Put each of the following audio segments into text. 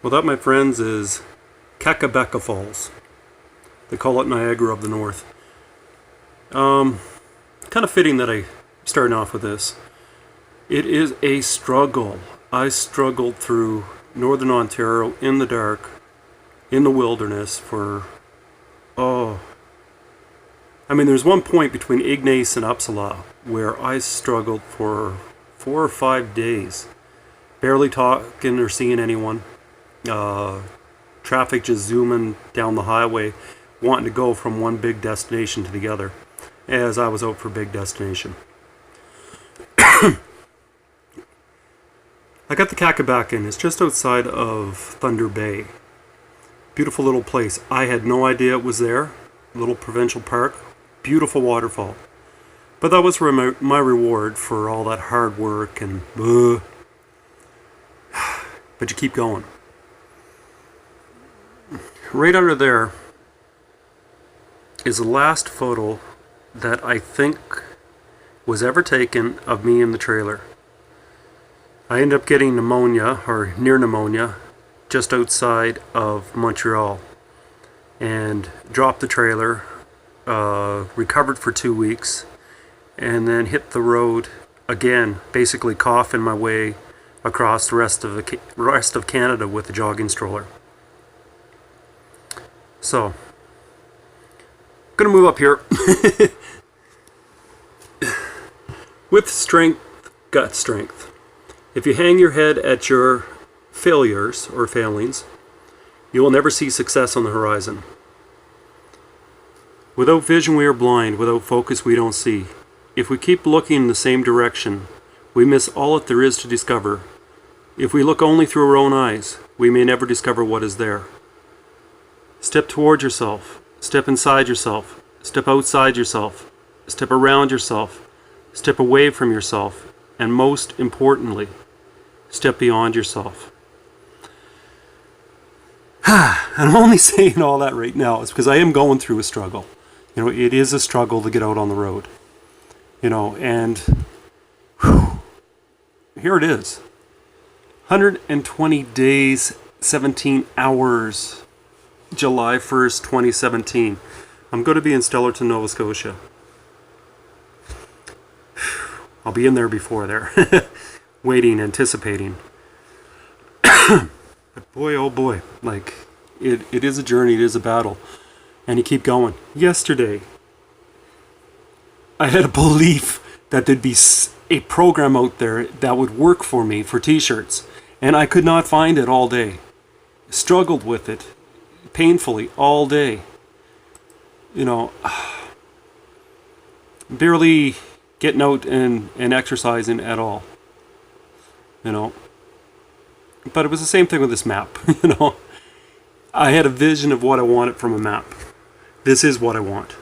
Well, that, my friends, is Kakabeka Falls. They call it Niagara of the North. Kind of fitting that I'm starting off with this. It is a struggle. I struggled through northern Ontario in the dark, in the wilderness for, there's one point between Ignace and Uppsala where I struggled for 4 or 5 days, barely talking or seeing anyone. Traffic just zooming down the highway, wanting to go from one big destination to the other, as I was out for a big destination. I got the Kakabeka. It's just outside of Thunder Bay. Beautiful little place. I had no idea it was there. Little provincial park. Beautiful waterfall. But that was my reward for all that hard work and but you keep going. Right under there is the last photo that I think was ever taken of me in the trailer. I ended up getting pneumonia, or near pneumonia, just outside of Montreal, and dropped the trailer, recovered for 2 weeks, and then hit the road again, basically coughing my way across the rest of Canada with a jogging stroller. So, gonna move up here. With strength, gut strength. If you hang your head at your failures or failings, you will never see success on the horizon. Without vision we are blind, without focus we don't see. If we keep looking in the same direction, we miss all that there is to discover. If we look only through our own eyes, we may never discover what is there. Step towards yourself, step inside yourself, step outside yourself, step around yourself, step away from yourself, and most importantly, step beyond yourself. I'm only saying all that right now is because I am going through a struggle. It is a struggle to get out on the road. And here it is. 120 days, 17 hours. July 1st, 2017. I'm going to be in Stellarton, Nova Scotia. I'll be in there before there. Waiting, anticipating. But boy, oh boy. It is a journey, it is a battle. And you keep going. Yesterday, I had a belief that there'd be a program out there that would work for me for t-shirts. And I could not find it all day. Struggled with it painfully all day. Barely getting out and exercising at all. But it was the same thing with this map. I had a vision of what I wanted from a map. This is what I want.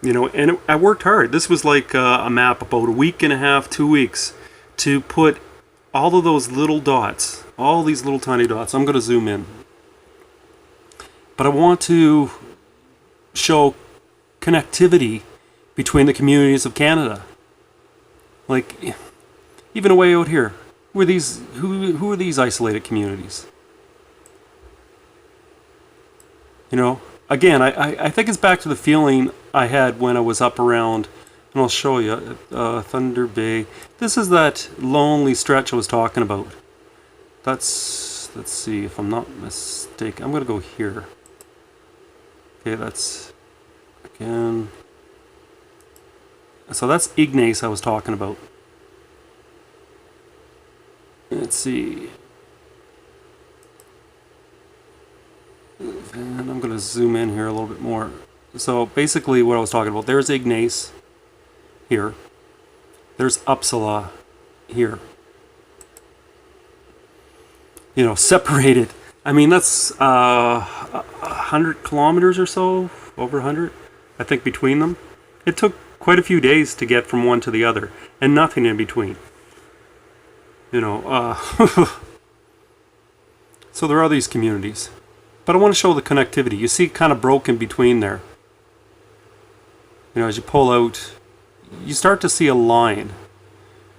And I worked hard. This was like a map about a week and a half, 2 weeks, to put all of those little dots, all these little tiny dots. I'm going to zoom in. But I want to show connectivity between the communities of Canada. Even away out here. Who are these isolated communities? Again, I think it's back to the feeling I had when I was up around, and I'll show you, Thunder Bay. This is that lonely stretch I was talking about. Let's see if I'm not mistaken. I'm going to go here. Okay, so that's Ignace I was talking about. Let's see. And I'm going to zoom in here a little bit more. So basically what I was talking about, there's Ignace here. There's Uppsala here. Separated. That's 100 kilometers or so, over 100, I think, between them. It took quite a few days to get from one to the other, and nothing in between. So there are these communities. But I want to show the connectivity. You see it kind of broken between there. As you pull out, you start to see a line.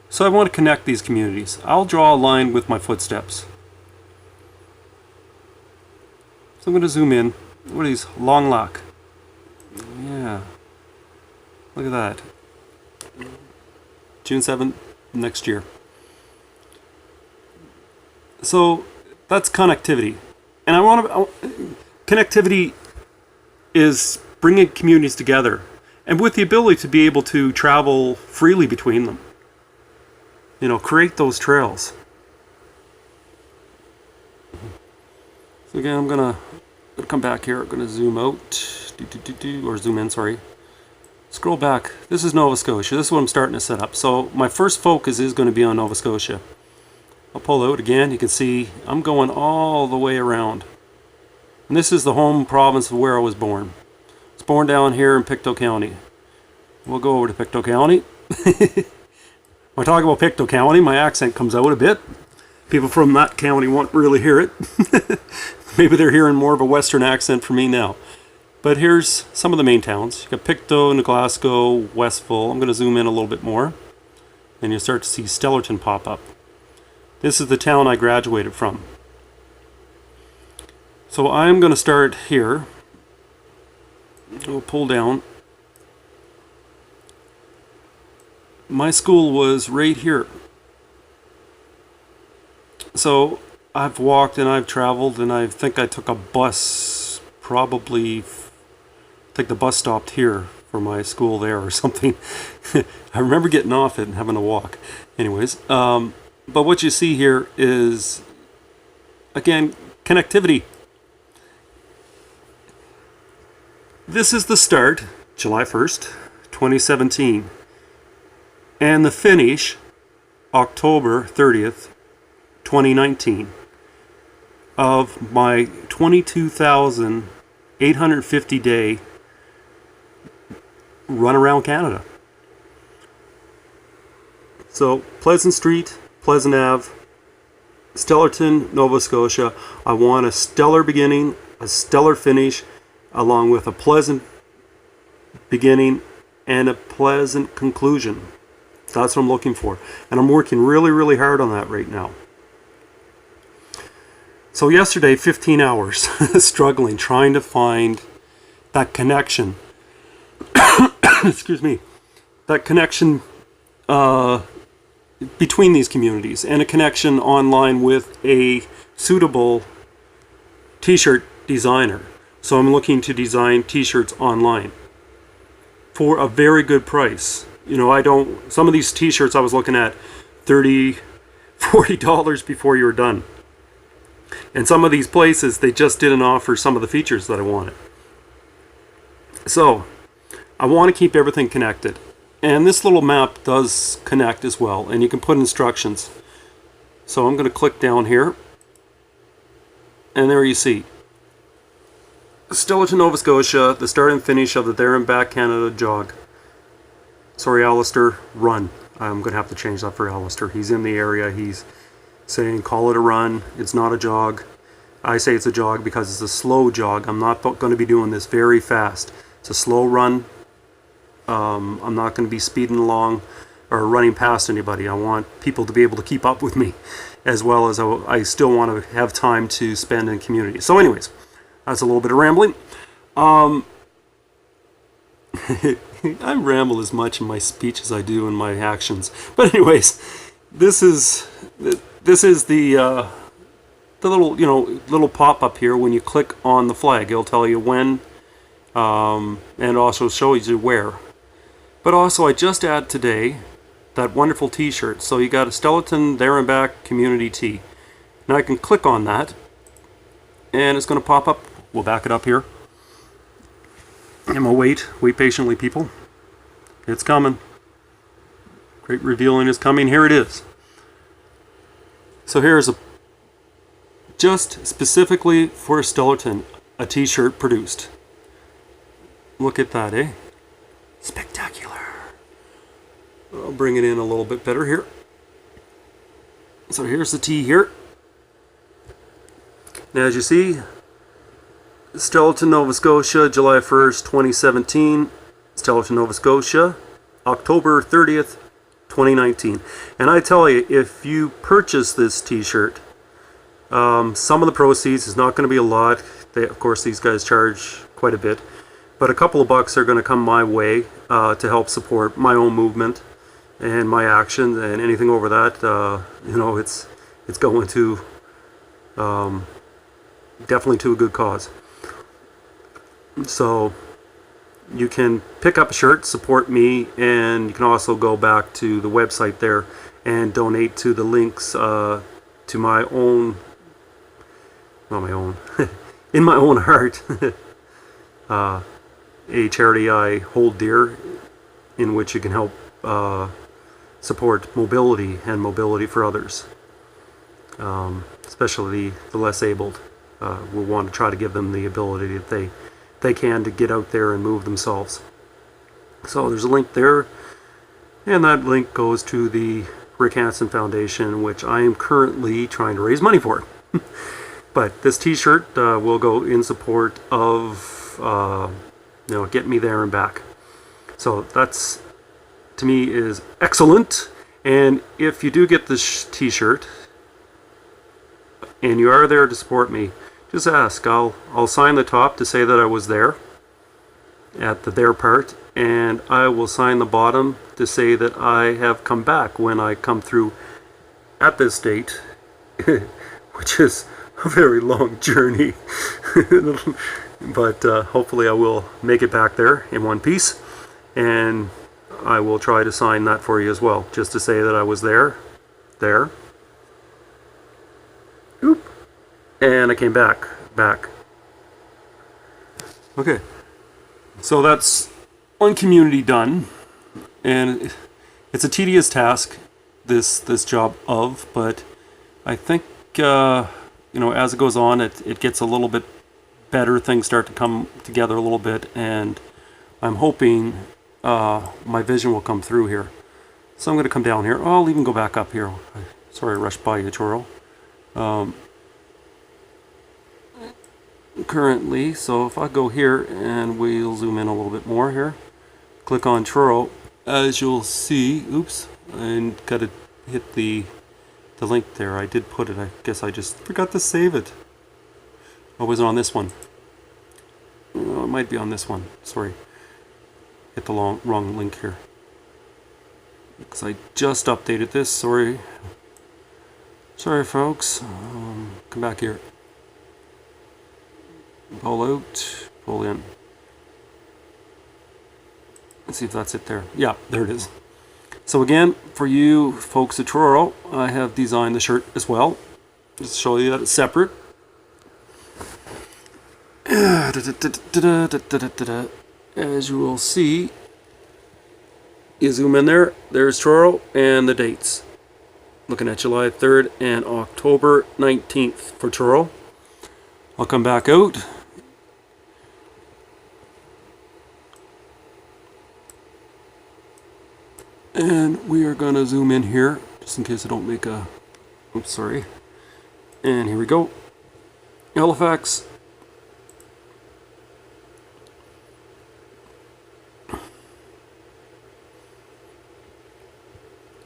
So I want to connect these communities. I'll draw a line with my footsteps. So I'm going to zoom in. What are these? Long Lock. Yeah. Look at that. June 7th next year. So that's connectivity. And connectivity is bringing communities together and with the ability to be able to travel freely between them. You know, create those trails. So again, I'm gonna come back here. I'm gonna zoom out, or zoom in, sorry. Scroll back. This is Nova Scotia. This is what I'm starting to set up. So my first focus is going to be on Nova Scotia. I'll pull out again. You can see I'm going all the way around. And this is the home province of where I was born. I was born down here in Pictou County. We'll go over to Pictou County. When I talk about Pictou County, my accent comes out a bit. People from that county won't really hear it. Maybe they're hearing more of a Western accent from me now. But here's some of the main towns. You got Pictou, New Glasgow, Westville. I'm going to zoom in a little bit more. And you'll start to see Stellarton pop up. This is the town I graduated from. So I'm going to start here. We'll pull down. My school was right here. So I've walked and I've traveled, and I think I took a bus, probably, I think the bus stopped here for my school there or something. I remember getting off it and having to walk. Anyways, but what you see here is, again, connectivity. This is the start, July 1st, 2017, and the finish, October 30th, 2019, of my 22,850 day run around Canada. So Pleasant Street, Pleasant Ave, Stellarton, Nova Scotia. I want a stellar beginning, a stellar finish, along with a pleasant beginning and a pleasant conclusion. That's what I'm looking for. And I'm working really, really hard on that right now. So yesterday, 15 hours struggling, trying to find that connection. Excuse me. That connection between these communities, and a connection online with a suitable t-shirt designer. So I'm looking to design t-shirts online for a very good price. You know, some of these t-shirts I was looking at $30, $40 before you were done. And some of these places, they just didn't offer some of the features that I wanted. So I want to keep everything connected. And this little map does connect as well, and you can put instructions. So I'm going to click down here, and there you see Stellarton, Nova Scotia, the start and finish of the There and Back Canada jog. Sorry, Alistair, run. I'm going to have to change that for Alistair. He's in the area. He's saying call it a run. It's not a jog. I say it's a jog because it's a slow jog. I'm not going to be doing this very fast. It's a slow run. I'm not going to be speeding along or running past anybody. I want people to be able to keep up with me, as well as I still want to have time to spend in community. So anyways, that's a little bit of rambling. I ramble as much in my speech as I do in my actions. But anyways, this is the little pop-up here. When you click on the flag, it'll tell you when, and also shows you where. But also, I just added today that wonderful t-shirt. So you got a Stellarton There and Back Community Tee. Now I can click on that, and it's going to pop up. We'll back it up here. And we'll wait patiently, people. It's coming. Great revealing is coming. Here it is. So here's just specifically for Stellarton, a t-shirt produced. Look at that, eh? Spectacular. I'll bring it in a little bit better here. So here's the tee here. Now, as you see, Stellarton, Nova Scotia, July 1st, 2017. Stellarton, Nova Scotia, October 30th, 2019. And I tell you, if you purchase this t-shirt, some of the proceeds is not going to be a lot. Of course, these guys charge quite a bit, but a couple of bucks are going to come my way to help support my own movement and my actions, and anything over that, it's going to definitely to a good cause. So you can pick up a shirt, support me, and you can also go back to the website there and donate to the links to my own, not my own, in my own heart, a charity I hold dear, in which you can help support mobility and mobility for others, especially the less abled. We'll want to try to give them the ability that they can to get out there and move themselves. So there's a link there, and that link goes to the Rick Hansen Foundation, which I am currently trying to raise money for. But this t-shirt will go in support of get me there and back. So that's, to me, is excellent. And if you do get this t-shirt and you are there to support me, just ask. I'll sign the top to say that I was there at the there part, and I will sign the bottom to say that I have come back when I come through at this date, which is a very long journey. But hopefully I will make it back there in one piece, and I will try to sign that for you as well, just to say that I was there, oop, and I came back. Okay, so that's one community done, and it's a tedious task, this job of, but I think as it goes on, it gets a little bit better. Things start to come together a little bit, and I'm hoping my vision will come through here. So I'm going to come down here. I'll even go back up here. Sorry I rushed by you, Churro. Currently, so if I go here and we'll zoom in a little bit more here, click on Truro, as you'll see, oops, and gotta hit the link there. I did put it, I guess I just forgot to save it. Oh, was it on this one? Oh, it might be on this one, sorry. Hit the wrong link here, because I just updated this, sorry folks. Come back here. Pull out, pull in. Let's see if that's it there. Yeah, there it is. So again, for you folks at Truro, I have designed the shirt as well. Just to show you that it's separate. As you will see, you zoom in there, there's Truro and the dates. Looking at July 3rd and October 19th for Truro. I'll come back out. And we are going to zoom in here, just in case I don't make a... Oops, sorry. And here we go. Halifax.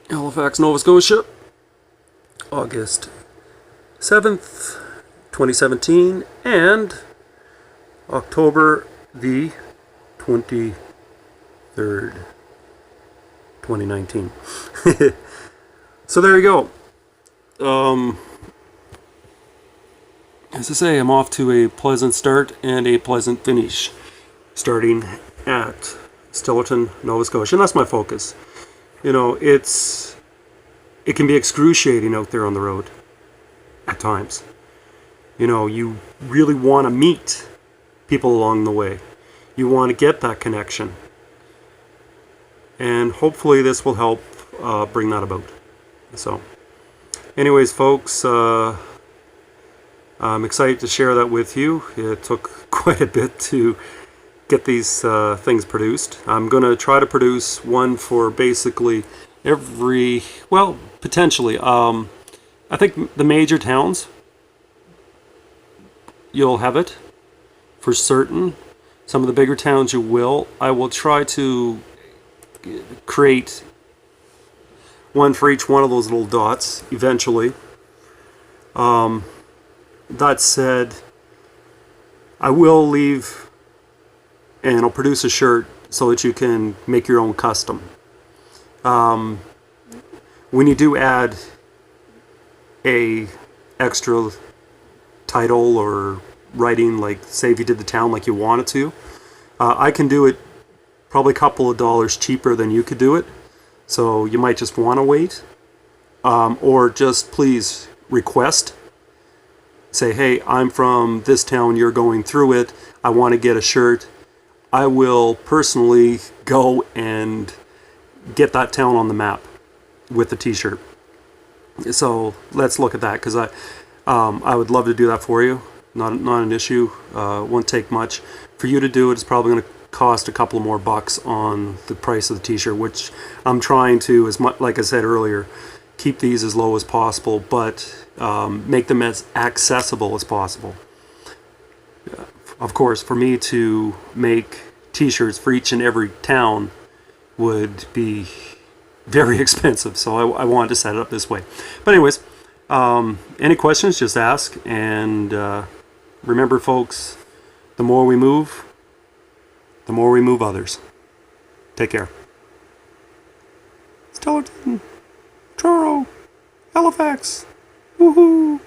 Halifax, Nova Scotia. August 7th, 2017. And October the 23rd. 2019. So there you go. As I say, I'm off to a pleasant start and a pleasant finish, starting at Stellarton, Nova Scotia. And that's my focus. It can be excruciating out there on the road at times. You really want to meet people along the way. You want to get that connection. And hopefully this will help bring that about. So, anyways, folks, I'm excited to share that with you. It took quite a bit to get these things produced. I'm going to try to produce one for basically every, well, potentially. I think the major towns, you'll have it for certain. Some of the bigger towns you will. I will try to create one for each one of those little dots eventually. That said, I will leave, and I'll produce a shirt so that you can make your own custom. When you do add a extra title or writing, like say if you did the town like you wanted to, I can do it probably a couple of dollars cheaper than you could do it. So you might just want to wait, or just please request. Say, hey, I'm from this town, you're going through it, I want to get a shirt. I will personally go and get that town on the map with the t-shirt. So let's look at that, because I would love to do that for you. Not an issue. Won't take much. For you to do it, it's probably going to cost a couple more bucks on the price of the t-shirt, which I'm trying to, as much, like I said earlier, keep these as low as possible, but make them as accessible as possible. Of course, for me to make t-shirts for each and every town would be very expensive, so I wanted to set it up this way. But anyways, any questions, just ask. And remember, folks, the more we move others. Take care. Stellarton, Truro, Halifax, woohoo!